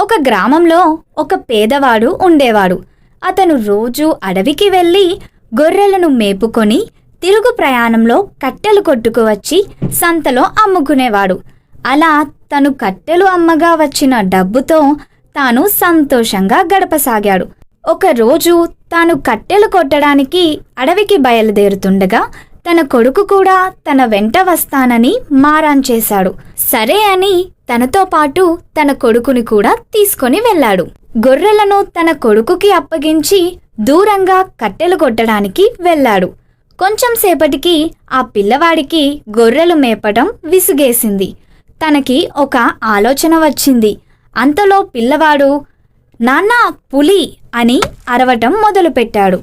ఒక గ్రామంలో ఒక పేదవాడు ఉండేవాడు. అతను రోజు అడవికి వెళ్ళి గొర్రెలను మేపుకొని తిరుగు ప్రయాణంలో కట్టెలు కొట్టుకువచ్చి సంతలో అమ్ముకునేవాడు. అలా తను కట్టెలు అమ్మగా వచ్చిన డబ్బుతో తాను సంతోషంగా గడపసాగాడు. ఒకరోజు తాను కట్టెలు కొట్టడానికి అడవికి బయలుదేరుతుండగా తన కొడుకు కూడా తన వెంట వస్తానని మారాన్ చేశాడు. సరే అని తనతో పాటు తన కొడుకుని కూడా తీసుకొని వెళ్ళాడు. గొర్రెలను తన కొడుకుకి అప్పగించి దూరంగా కట్టెలు కొట్టడానికి వెళ్ళాడు. కొంచెం సేపటికి ఆ పిల్లవాడికి గొర్రెలు మేపటం విసుగేసింది. తనకి ఒక ఆలోచన వచ్చింది. అంతలో పిల్లవాడు నాన్నా పులి అని అరవటం మొదలుపెట్టాడు.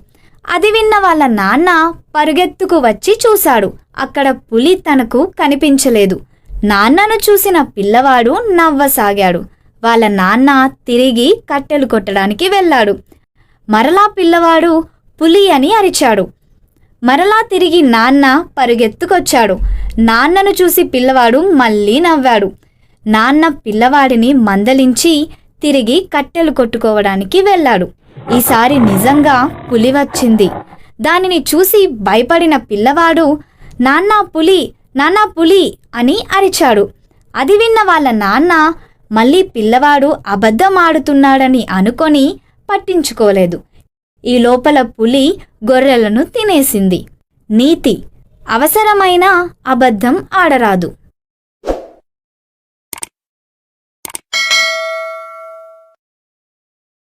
అది విన్న వాళ్ళ నాన్న పరుగెత్తుకు వచ్చి చూశాడు. అక్కడ పులి తనకు కనిపించలేదు. నాన్నను చూసిన పిల్లవాడు నవ్వసాగాడు. వాళ్ళ నాన్న తిరిగి కట్టెలు కొట్టడానికి వెళ్ళాడు. మరలా పిల్లవాడు పులి అని అరిచాడు. మరలా తిరిగి నాన్న పరుగెత్తుకొచ్చాడు. నాన్నను చూసి పిల్లవాడు మళ్ళీ నవ్వాడు. నాన్న పిల్లవాడిని మందలించి తిరిగి కట్టెలు కొట్టుకోవడానికి వెళ్ళాడు. ఈసారి నిజంగా పులి వచ్చింది. దానిని చూసి భయపడిన పిల్లవాడు నాన్నా పులి, నాన్నా పులి అని అరిచాడు. అది విన్న వాళ్ళ నాన్న మళ్ళీ పిల్లవాడు అబద్ధం ఆడుతున్నాడని అనుకొని పట్టించుకోలేదు. ఈ లోపల పులి గొర్రెలను తినేసింది. నీతి: అవసరమైన అబద్ధం ఆడరాదు.